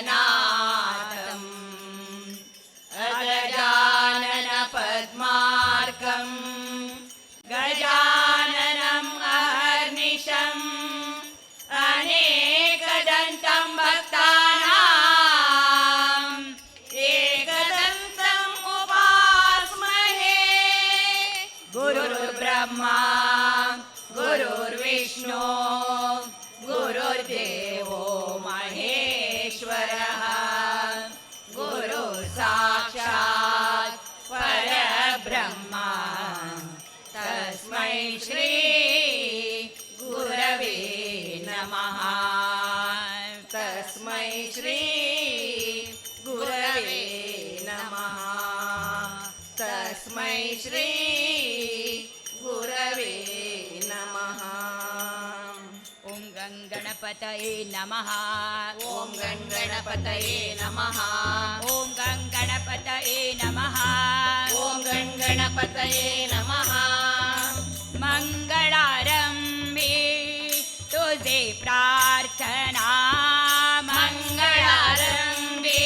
सर्वलोकैकनाथम् अगजानन पद्मार्कम् गजाननम् अहर्निशम् अनेकदन्तं भक्तानाम् एकदन्तम् उपास्महे गुरुर्ब्रह्मा गुरुर्विष्णु गुरुर्देवो महेश्वरः गुरुर्साक्षात् परब्रह्मा तस्मै श्री गुरवे नमः तस्मै श्री गुरवे नमः तस्मै श्री गुरवे नमः ॐ गणपतये नमः ॐ गणपतये नमः ॐ गणपतये नमः ॐ गणपतये नमः मंगळारंभी तुझे प्रार्थना मंगळारंभी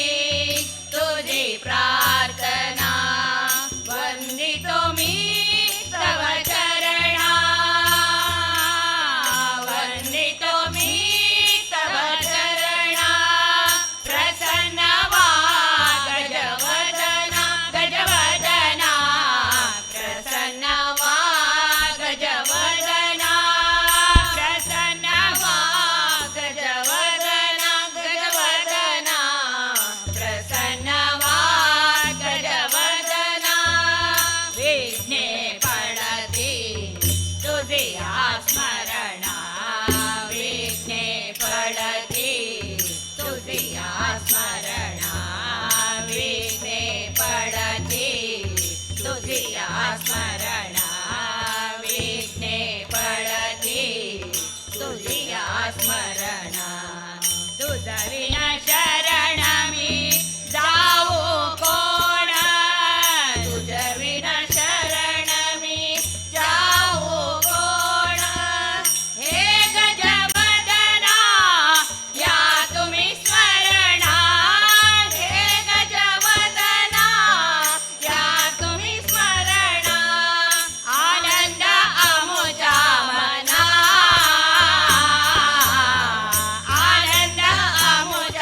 तुझी प्रार्थना वंदितो मी तव चरणा वंदितो मी तव चरणा प्रसन्न वा गजवदना गजवदना प्रसन्न वा गजवदना प्रसन्न वा गजवदना गजवदना प्रसन्न वा गजवदना विघ्ने पडती तुझे स्मरणा विघ्ने पडती तुझे स्मरणा विघ्ने पडती तुझे स्मरणा विघ्ने पडती तुझी स्मरणा तुझा विना शरण मी जाऊ कोण तुझ्या विना शरण मी जाऊ कोण हे गजवदना या तुम्ही स्मरणा हे गजवदना या तुम्ही स्मरणा आनंद अमुजा मना आनंद अमुजा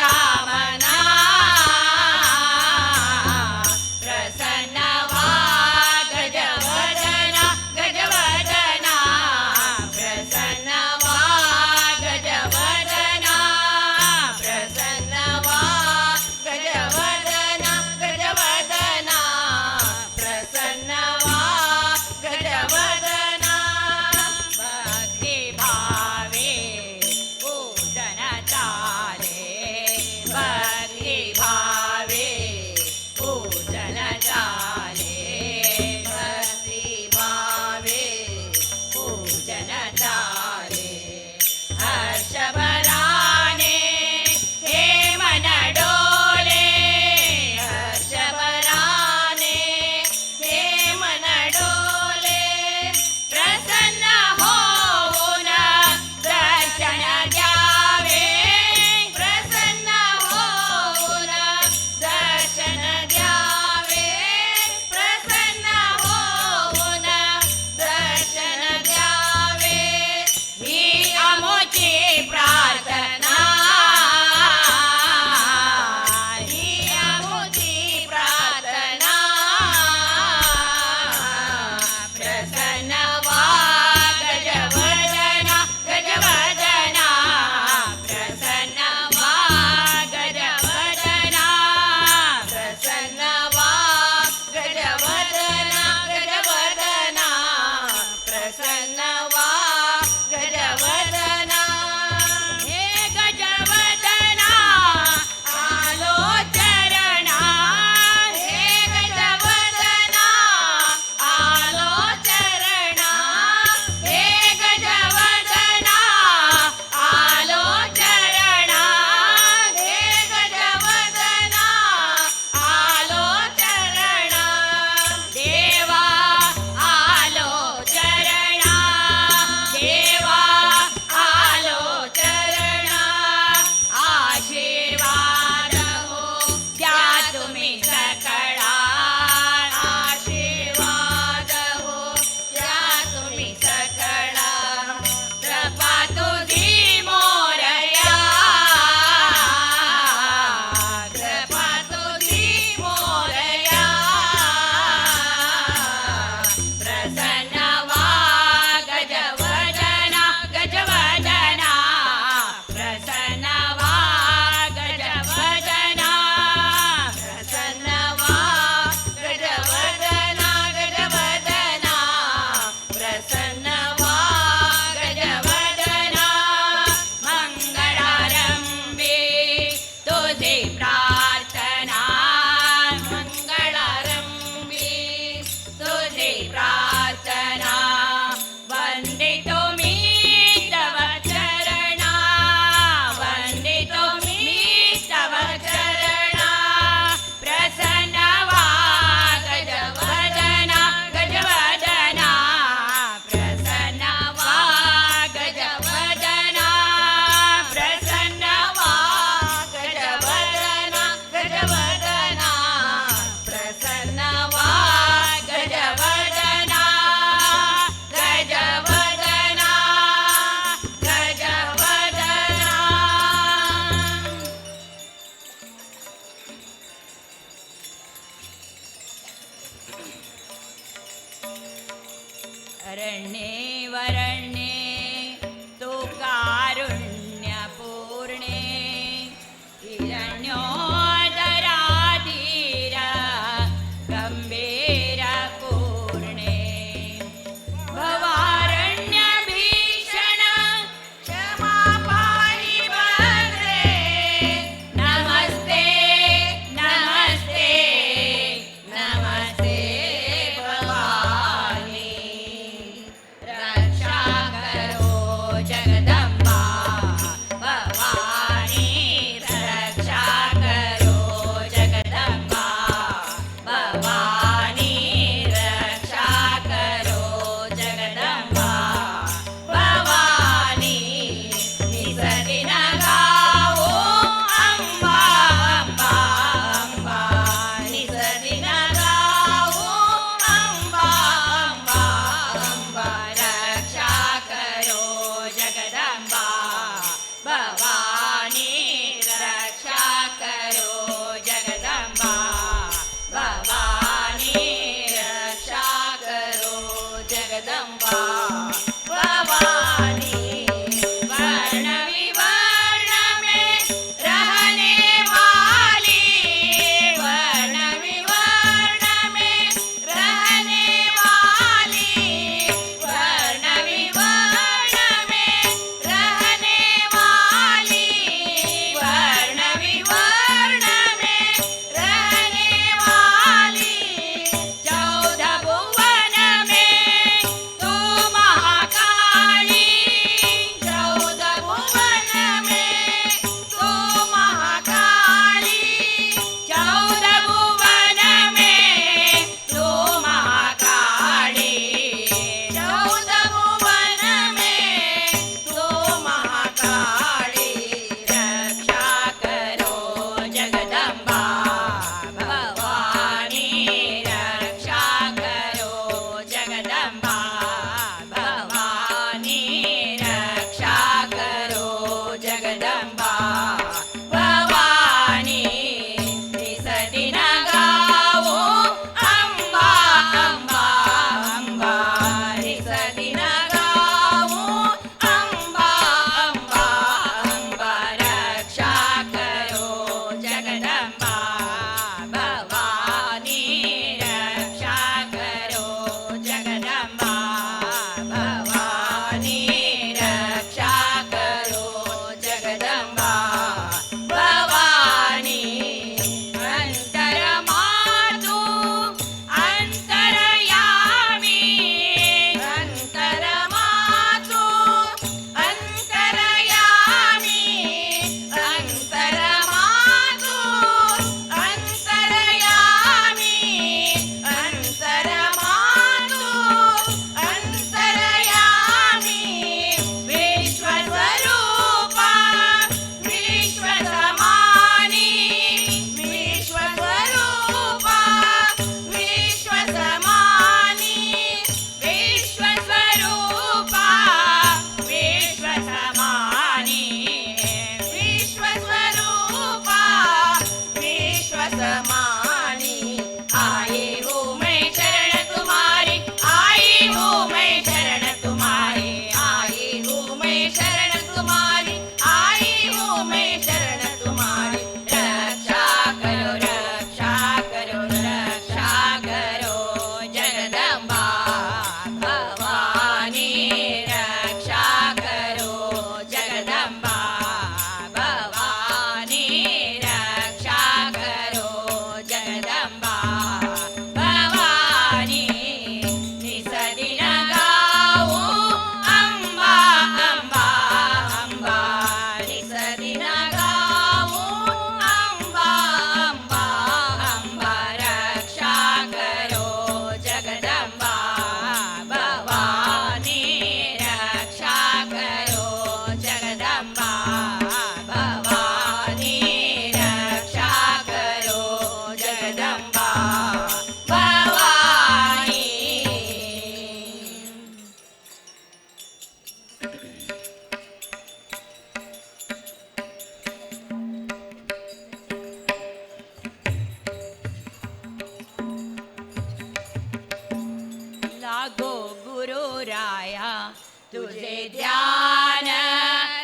ध्यान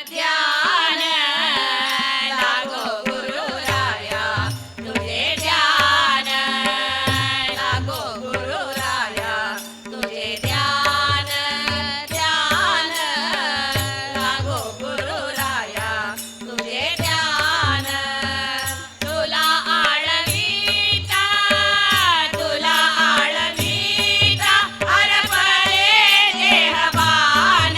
ध्यान लागो गुरुराया तुझे ध्यान लागो गुरुराया तुझे ध्यान ध्यान लागो गुरुराया तुझे ध्यान तुला आळवीता अर्पणे देहभान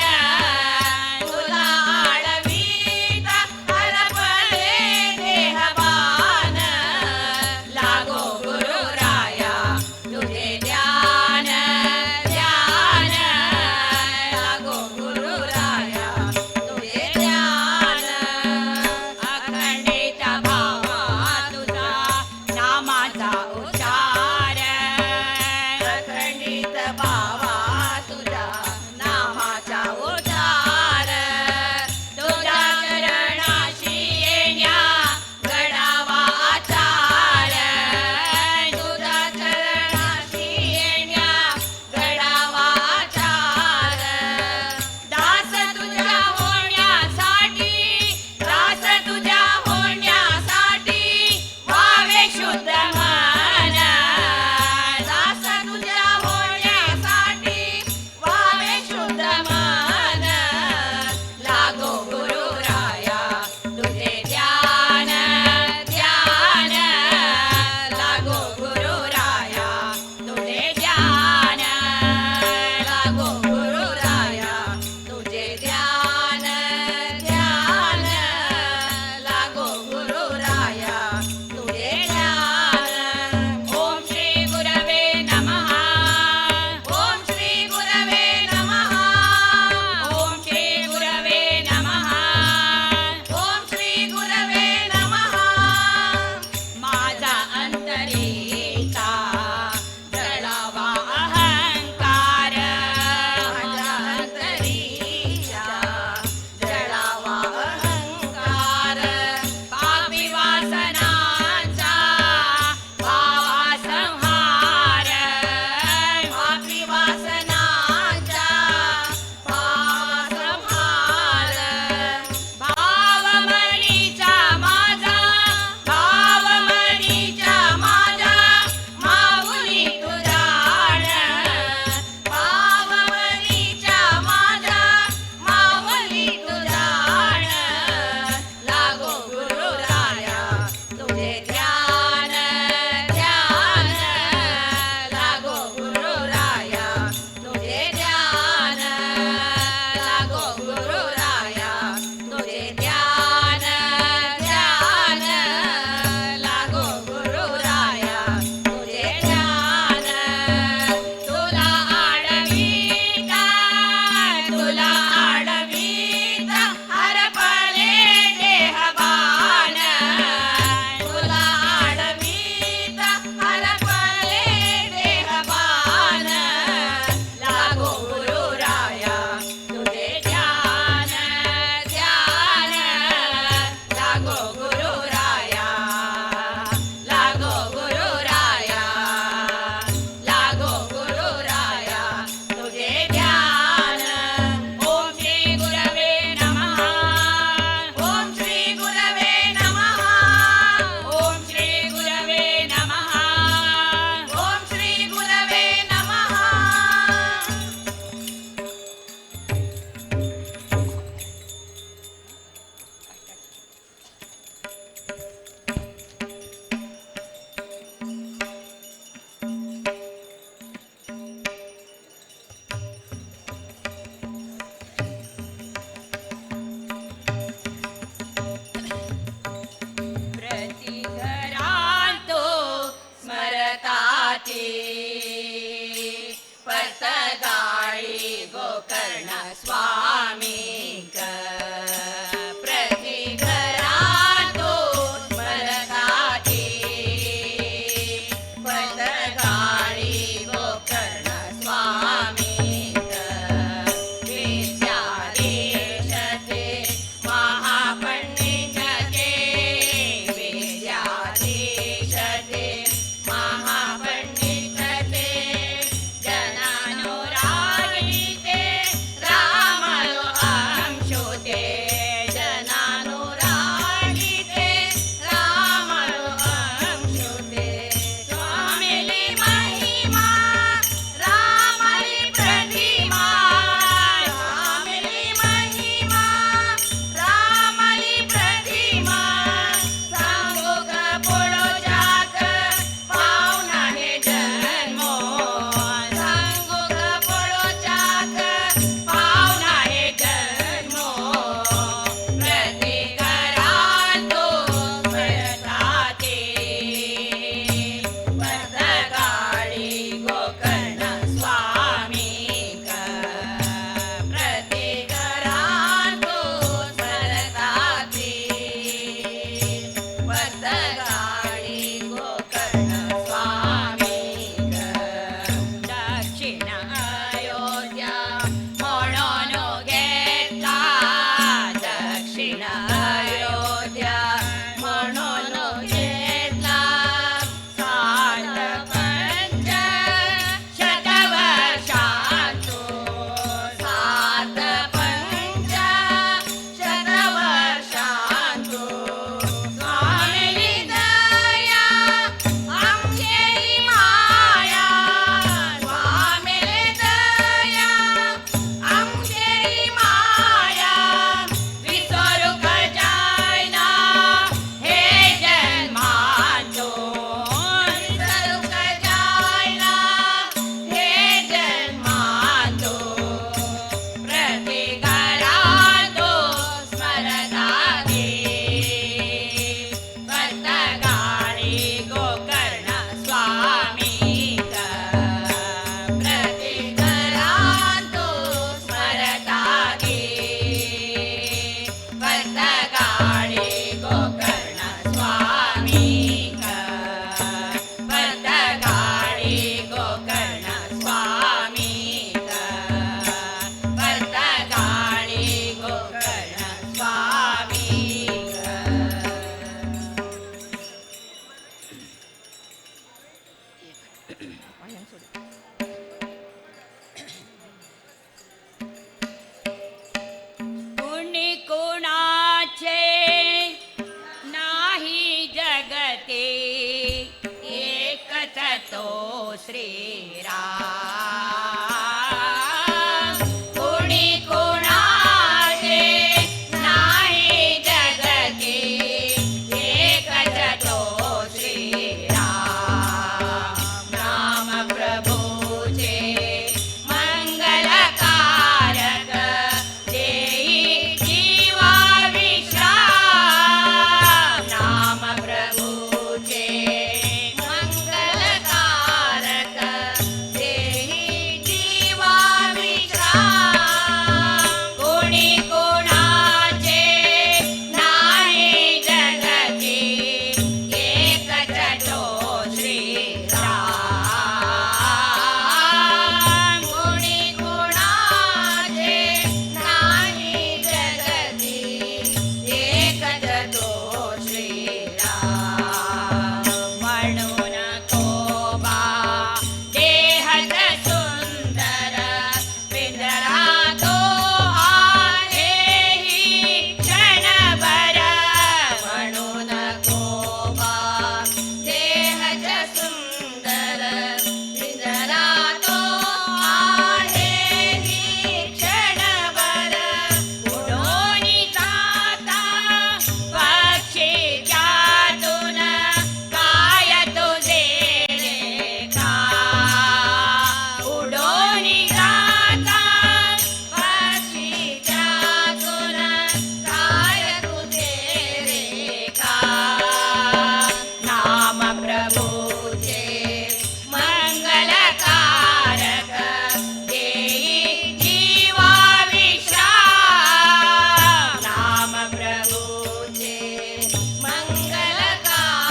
मंगलकारक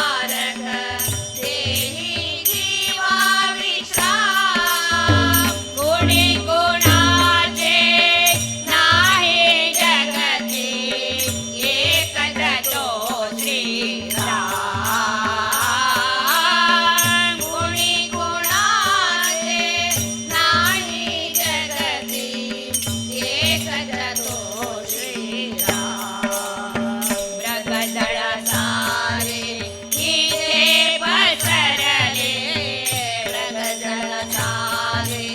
देही जीवा विश्राम कोणी कोणाचे नाही जगती एकच तो श्रीराम कोणी कोणाचे नाही जगती एकच तो श्रीराम मृगजळ सारे इथे पसरले मृगजळ सारे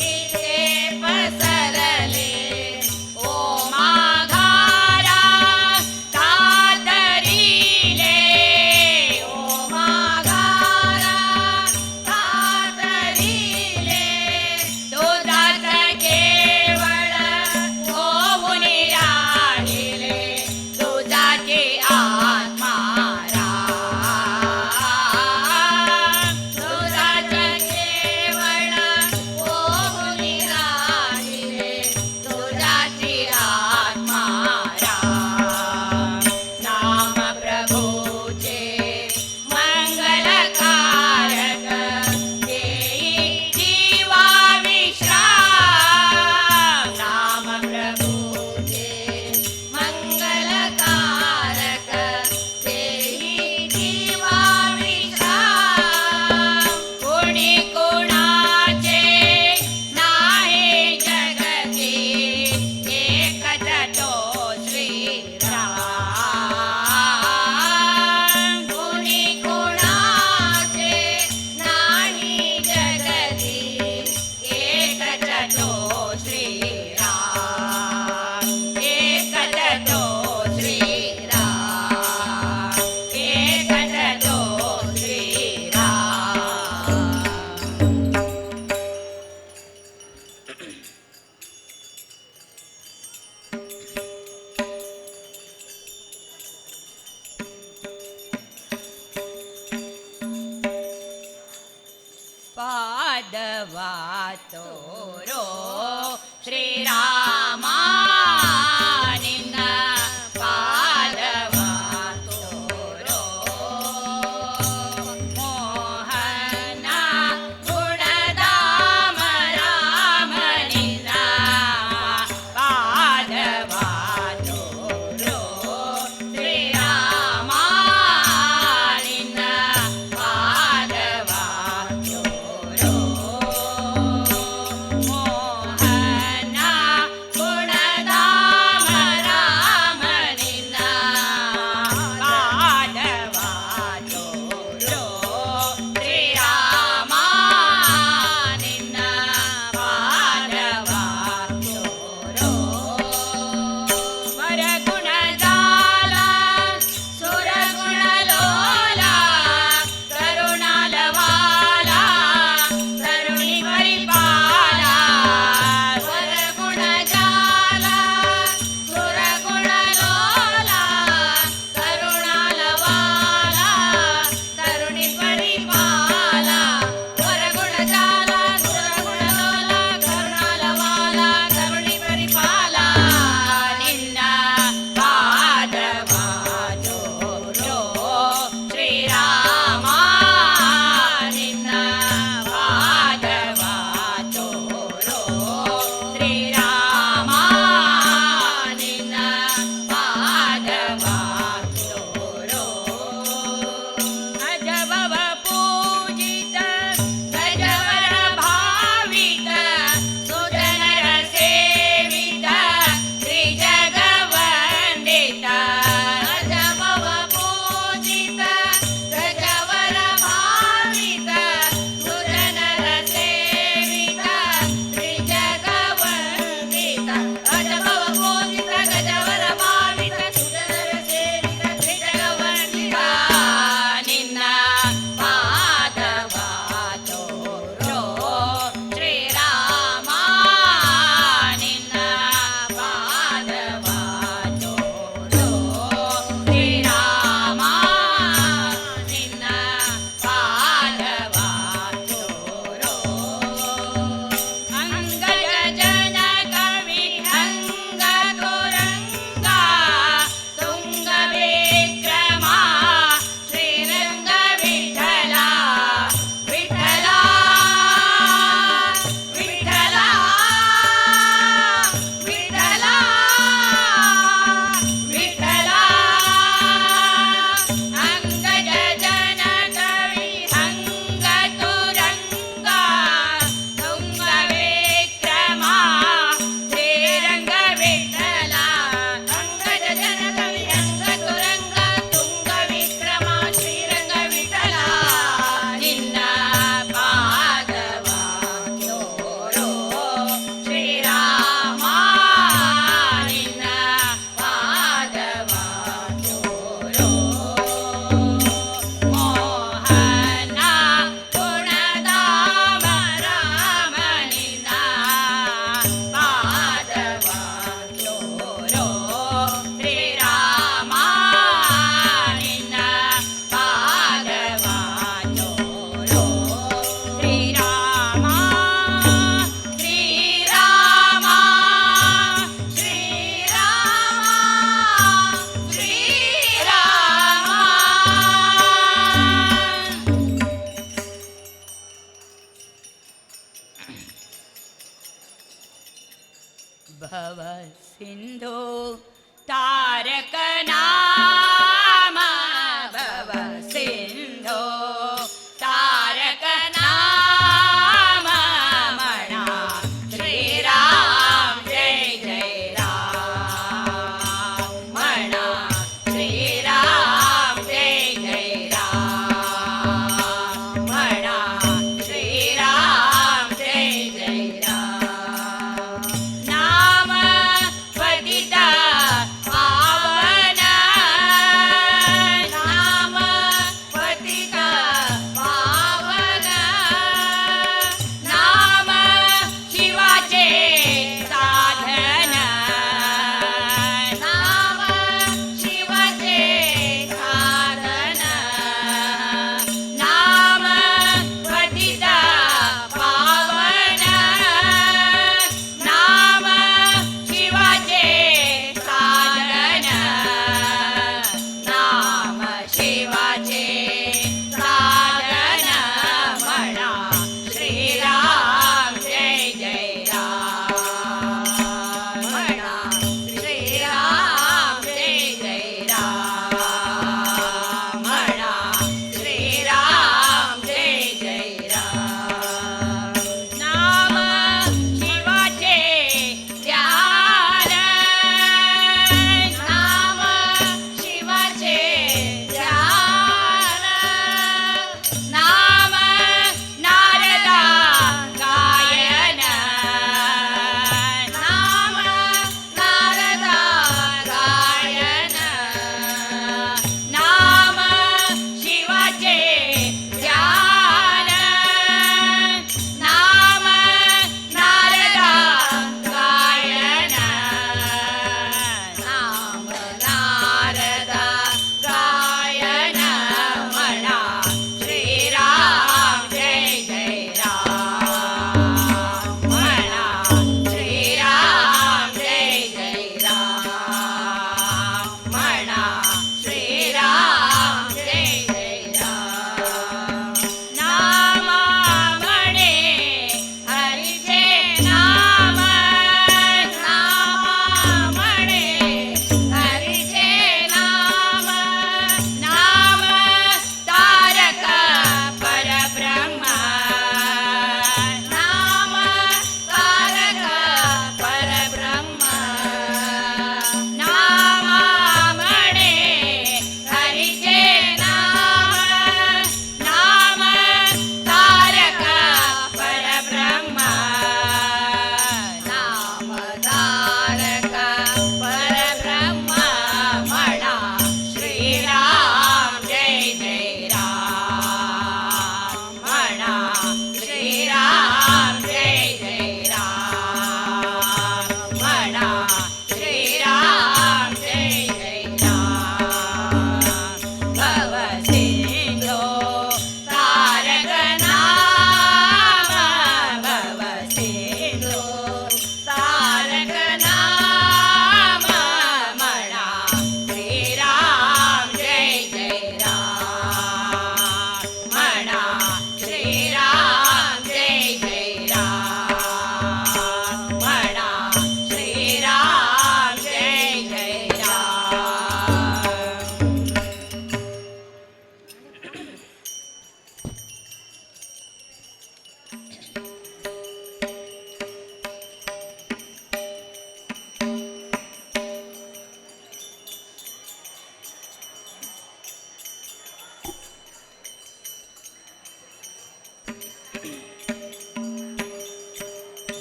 इथे पसरले ओ माघारा कातरिले ओ माघारा कातरिले दुधाच केवळ होऊन राहिले दुधाची आत्मा दुधाचे केवळ होऊन राहिले दुधाची आत्मा नाम प्रभूचे मंगलकारक देई जीवा विश्राम नाम प्रभूचे मंगलकारक देही जीवा विश्राम कोणी कोणाचे नाही जगती एकच तो श्रीराम कोणी कोणाचे नाही जगती एकच तो श्रीराम एकच तो श्रीराम एकच तो श्रीराम पादवा तोरो श्रीरामा निन्न पादवा तोरो मोहना गुणधाम राम निन्न पादवा तोरो श्रीरामा निन्न पादवा तोरो मोहना मोहना गुणधाम रामनिना पादवा चोरो श्रीरामा निना पादवा चोरो श्रीरामा श्रीरामा भव सिंधु तारक नाम भव सिंधु तारक नाम मणा श्रीराम जय जय राम मणा श्रीराम जय जय राम मणा श्रीराम जय जय राम नाम पतिता पावन नाम पतिता पावन नाम शिवाचे साधन नाम शिवाचे साधन नाम पतिता पावन नाम शिवाचे साधन नाम शिवाचे साधन म्हणा श्रीराम जय जय राम म्हणा श्रीराम जय जय राम म्हणा श्रीराम जय जय राम नाम शिवाचे ध्यान नाम शिवाचे ध्यान नाम नारदा गायन नाम नारदा गायन नाम शिवाचे ध्यान नाम नारदा गायन नाम नारदा गायन म्हणा श्रीराम जय जय राम म्हणा श्रीराम जय जय राम म्हणा श्रीराम जय जय राम नाम म्हणे हरीचे नाम नाम म्हणे हरीचे नाम नाम तारक परब्रह्म नाम तारक परब्रह्म नाम म्हणे हरीचे नाम नाम तारक परब्रह्म नाम तारक परब्रह्म म्हणा श्रीराम जय जय राम म्हणा श्रीराम जय जय राम म्हणा श्रीराम जय जय राम भव सिंधो तारक नाम भव सिंधो तारक नाम म्हणा श्रीराम जय जय राम म्हणा श्रीराम जय जय राम म्हणा श्रीराम जय जय राम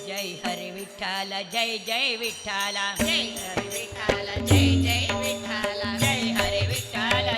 जय हरी विठ्ठल जय जय विठ्ठल जय हरी विठ्ठल जय जय विठ्ठल जय हरी विठ्ठल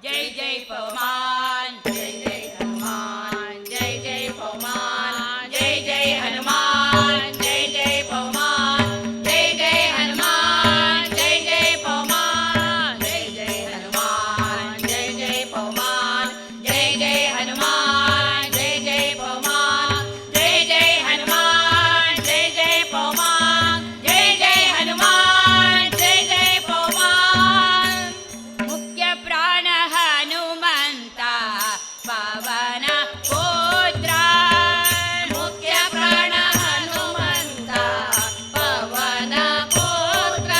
जय जय पवमान जय जय हनुमान जय जय पवमान जय जय हनुमान जय जय पवमान जय जय हनुमान जय जय पवमान जय जय हनुमान जय जय पवमान जय जय हनुमान जय जय पवमान जय जय हनुमान जय जय पवमान जय जय हनुमान जय जय पवमान मुख्य प्राण हनुमंता पवन पुत्र मुख्य प्राण हनुमंता पवन पुत्र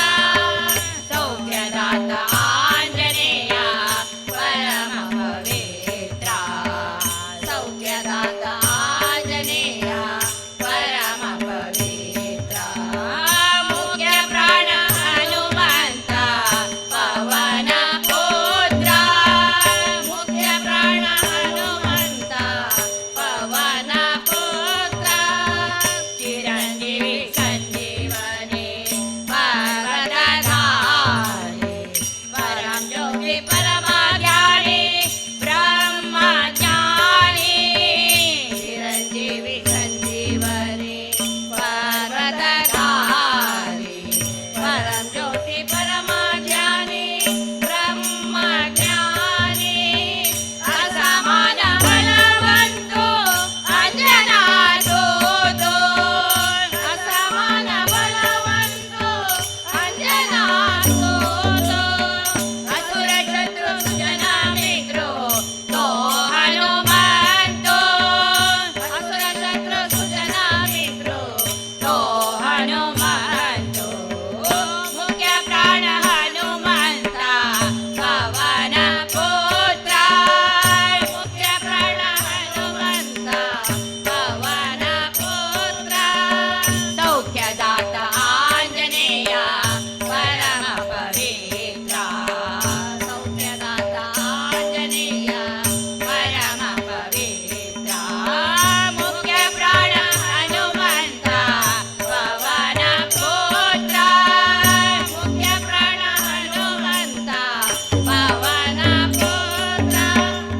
सौख्यदाता आंजनेय परम पवित्रा सौख्यदाता आंजनेय परम पवित्रा मुख्य प्राण हनुमंता पवन पुत्र मुख्य प्राण हनुमंता पवन पुत्र चिरंजीवी संजीवनी पर्वतधारी परम ज्योति परमाज्ञानी ब्रह्मज्ञानी चिरंजीवी संजीवनी पर्वतधारी परम ज्योति परमाज्ञानी ब्रह्मज्ञानी असमान बलवंतो अंजना दूतो असमान बलवंतो अंजना दूतो असुर शत्रु जना मित्रो तो हनुमंतो असुर शत्रु सुजना मित्रो तो हनुमंतो मुख्य प्राण हनुमंता पवन पुत्र मुख्य प्राण हनुमंता पवन पुत्र सौख्यदाता आंजनेय परम पवित्रा सौख्यदाता आंजनेय परम पवित्रा मुख्य प्राण हनुमंता पवन पुत्र मुख्य प्राण हनुमंता पवन पुत्र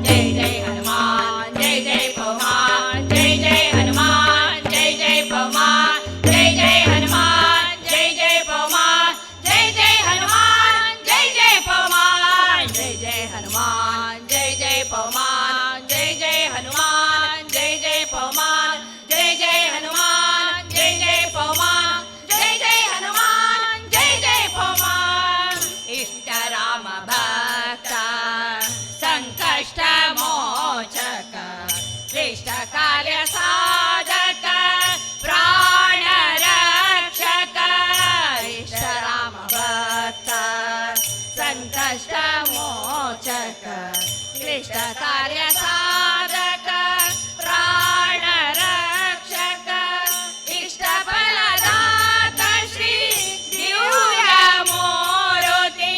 जय जय हनुमान जय जय पवमान जय जय हनुमान जय जय पवमान जय जय हनुमान जय जय पवमान जय जय हनुमान जय जय पवमान जय जय हनुमान जय जय पवमान जय जय हनुमान जय जय पवमान जय जय हनुमान जय जय पवमान जय जय हनुमान जय जय पवमान इष्ट राम भक्त संकष्ट मोचक श्रेष्ठ कार्य साधक प्राण रक्षक इष्ट राम भक्त संकष्ट मोचक श्रेष्ठ कार्य साधक प्राण रक्षक इष्ट फलदात श्री दिव्य मोरुती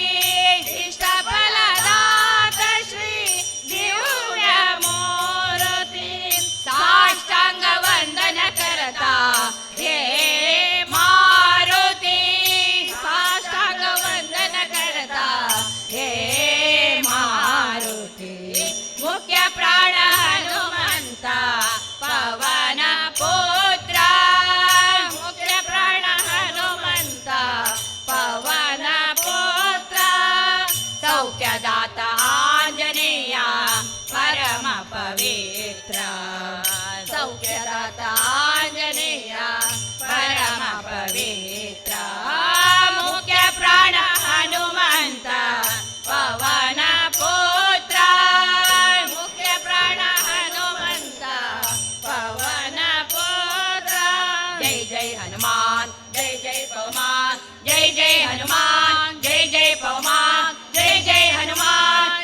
इष्ट फलदात श्री दिव्य मोरुती साष्टांग वंदन करता हे मारुती साष्टांग वंदन करता हे मारुती मुख्य प्राण हनुमंता पवन पुत्र मुख्य प्राण हनुमंता पवन पुत्र सौख्यदाता आंजनेय परम पवित्र सौख्यदाता आंजनेय परम पवित्र मुख्य प्राण हनुमंता पवन पुत्र मुख्य प्राण हनुमंता पवन पुत्र जय जय हनुमान जय जय पवमान जय जय हनुमान जय जय पवमान जय जय हनुमान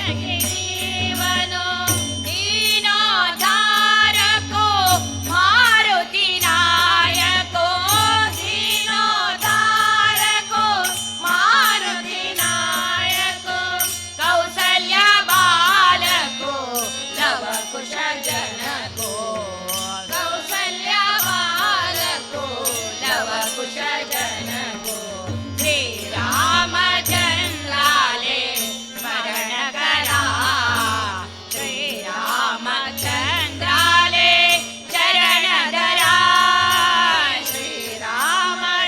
की जीवनो दीनोद्धारको मारुती नायको दीनोद्धारको मारुती नायको कौसल्या बालको लवकुश जनको कौसल्या बालको लवकुश जनको श्रीरामचंद्राले स्मरण करा श्रीरामचंद्राले चरण धरा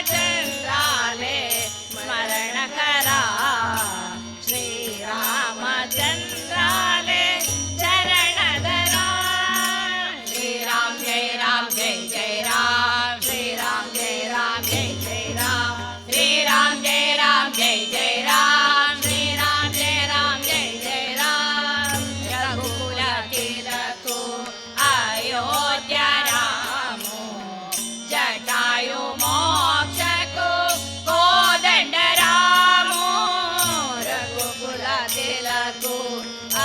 श्रीरामचंद्राले स्मरण करा श्रीरामचंद्राले चरण धरा श्रीराम जय राम जय जय राम श्रीराम जय राम जय जय राम श्रीराम जय राम जय जय राम श्रीराम जय राम जय जय राम रघुकुल तिलको अयोध्या रामो जटायु मोक्षको कोदंड रामो रघुकुल तिलको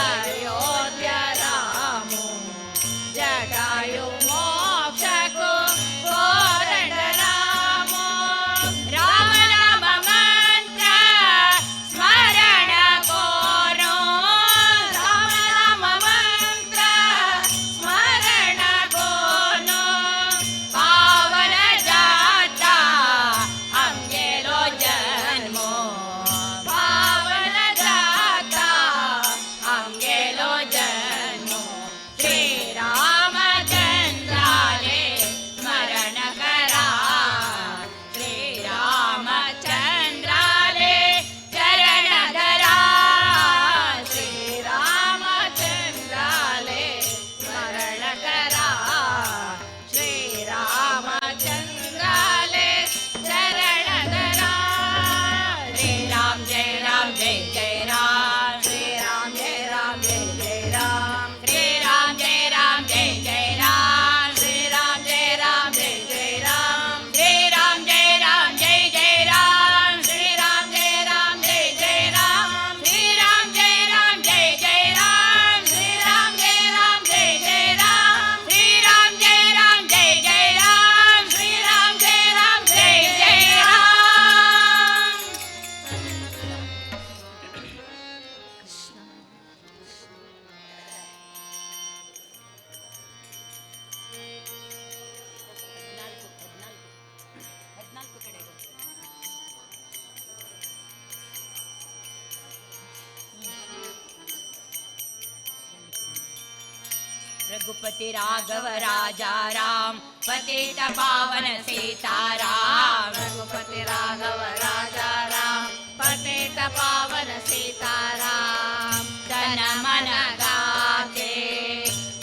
अयोध्या रामो जटायु मोक्षको कोदंड रामो राम नाम मंत्र स्मरण करो राम नाम मंत्र स्मरण करो पावन जाता अंगेलो जन्मो पावन जाता अंगेलो जन्मो श्रीरामचंद्राले स्मरण करा श्रीरामचंद्राले चरण धरा श्रीरामचंद्राले स्मरण करा श्रीरामचंद्राले चरण धरा श्रीराम जय राम जय जय राम श्रीराम जय राम जय जय राम श्रीराम जय राम जय जय राम श्रीराम जय राम जय जय राम श्रीराम जय राम जय जय राम श्रीराम जय राम जय जय राम श्रीराम जय राम जय जय राम श्रीराम जय राम जय जय राम श्रीराम जय राम जय जय राम श्रीराम जय राम जय जय राम रघुपति राघव राजा राम पतित पावन सीताराम रघुपति राघव राजा राम पतित पावन सीताराम तन मन गाते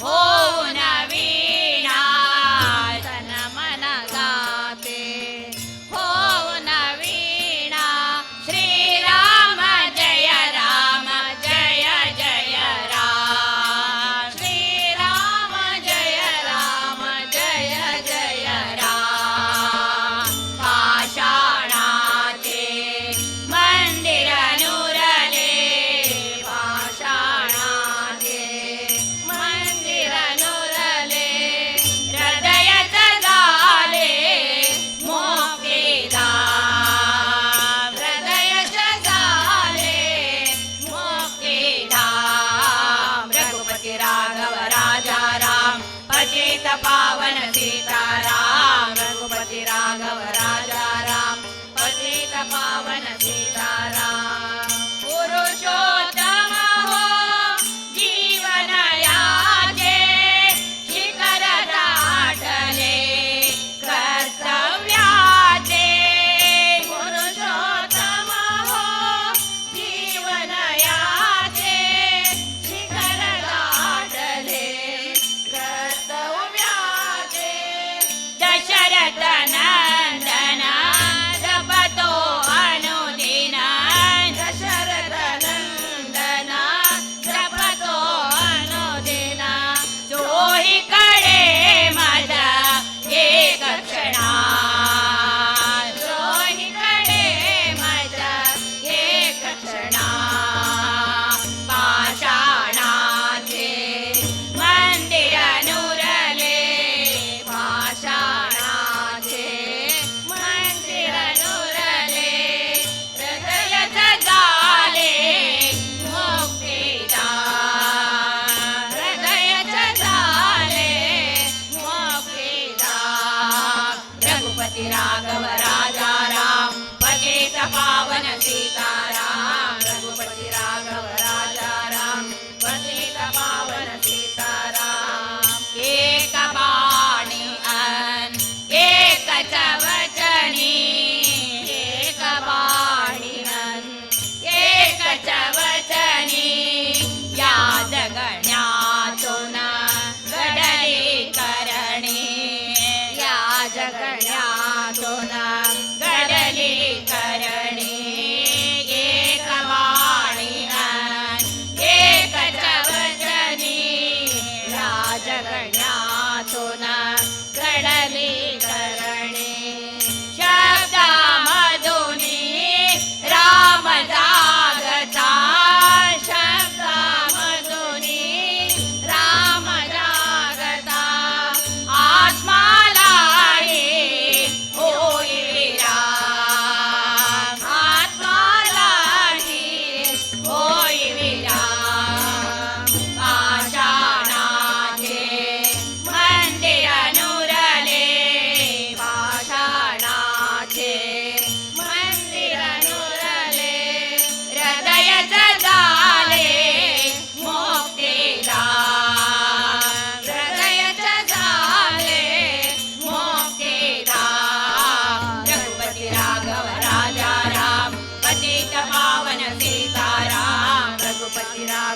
हो नवीना तन मन गाते हो नवीना श्रीराम जय राम जय जय राम श्रीराम जय राम जय जय राम पाषाणाचे मंदिर नुरले पाषाणाचे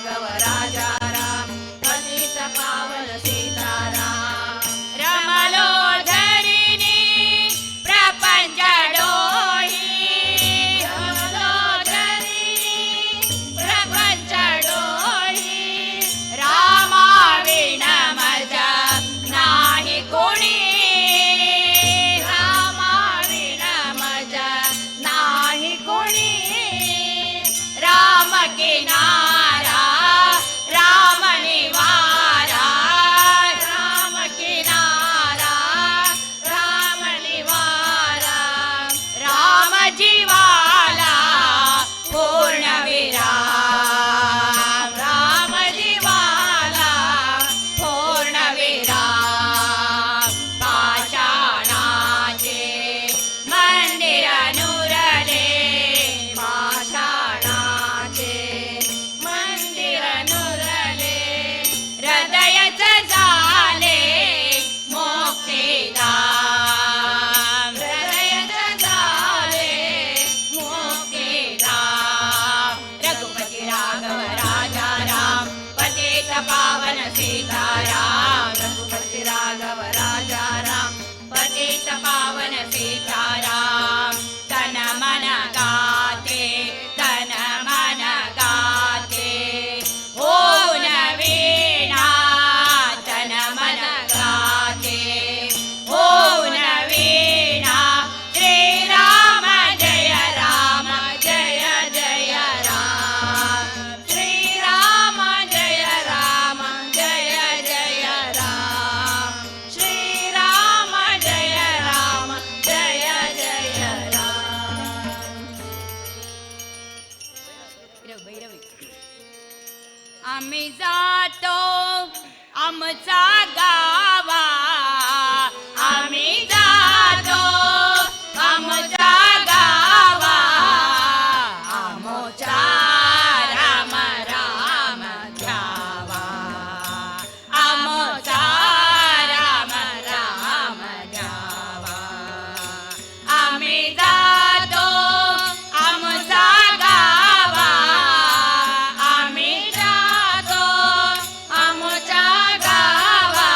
राघव राजा राम पतित पावन सीताराम रमलो धरिणी प्रपंच डोही रमलो धरिणी प्रपंच डोही रामा विण मज नाही कोणी रामा विण मज नाही कोणी राम किनारा राम निवारा राम किनारा राम निवारा राम जीवाला पूर्ण विराम राम जीवाला पूर्ण विराम पाषाणाचे मंदिर नुरले पाषाणाचे मंदिर नुरले हृदयच झाले मुक्तिधाम हृदयच झाले मुक्तिधाम रघुपती राघव राजा राम पतित पावन सीताराम रघुपती राघव राजा राम पतित पावन सीताराम तन मन गाते तन मन गाते होऊन वीणा तन मन गाते होऊन वीणा श्रीराम जय राम जय जय राम श्रीराम जय राम जय जय राम श्रीराम जय राम जय जय राम आम्ही जातो आमचा गावा आम्ही जातो आमचा गावा आमोचा राम राम घ्यावा आमोचा राम राम घ्यावा आम्ही जातो आमचा गावा आम्ही जातो आमच्या गावा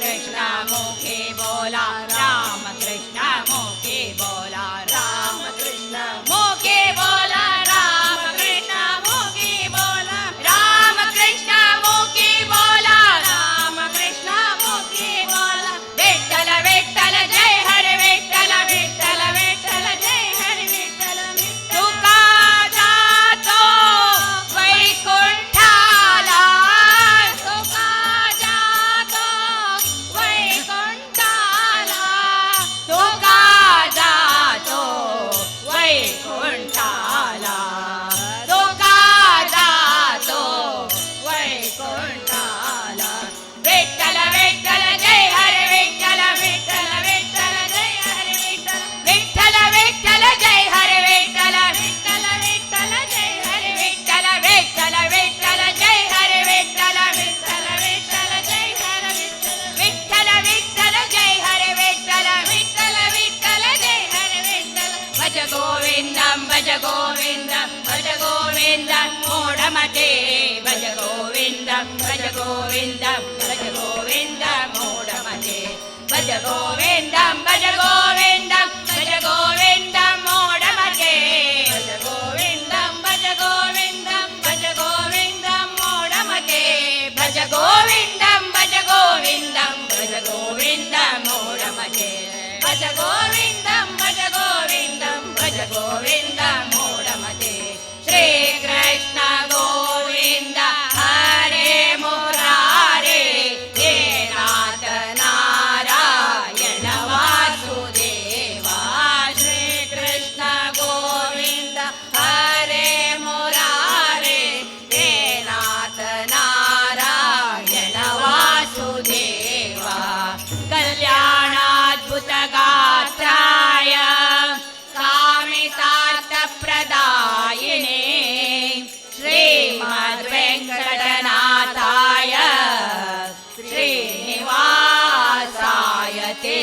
कृष्ण मुखी बोला राम कृष्ण मुखी बोला राम कृष्ण मुखी बोला राम कृष्ण मुखी बोला राम कृष्ण मुखी बोला राम कृष्ण मुखी बोला विठ्ठल विठ्ठल जय हरे विठ्ठल विठ्ठल विठ्ठल जय हरे विठ्ठल तुका जातो वैकुंठाला तुका जातो वैकुंठाला तुका जातो वैकुंठाला तुका जातो वैकुंठाला विठ्ठल विठ्ठल जय हरे विठ्ठल विठ्ठल विठ्ठल जय हरे विठ्ठल विठ्ठल विठ्ठल जय हरे विठ्ठल विठ्ठल विठ्ठल जय हरे विठ्ठल विठ्ठल विठ्ठल जय हरे विठ्ठल विठ्ठल विठ्ठल जय हरे विठ्ठल विठ्ठल जय हरे विठ्ठल विठ्ठल विठ्ठल जय हरे विठ्ठल भज गोविंदम भज गोविंदम भज गोविंदम मूढमते भज गोविंदम भज गोविंदम भज गोविंदम मूढमते भज गोविंदम भज गोविंदम भज गोविंदम मूढमते भज गोविंदम भज गोविंदम भज गोविंदम मूढमते भज गोविंदम भज गोविंदम भज गोविंदम मूढमते भज गोविंदम भज गोविंदम भज गोविंदम मूढमते श्री कृष्ण गोविंद हरे मुरारे हे नाथ नारायण वासुदेवा श्री कृष्ण गोविंद हरे मुरारे हे नाथ नारायण वासुदेवा कल्याणाद्भुत गात्राय कामितार्थप्रदायिने श्रीमद्वेङ्कटनाथाय श्रीनिवासाय ते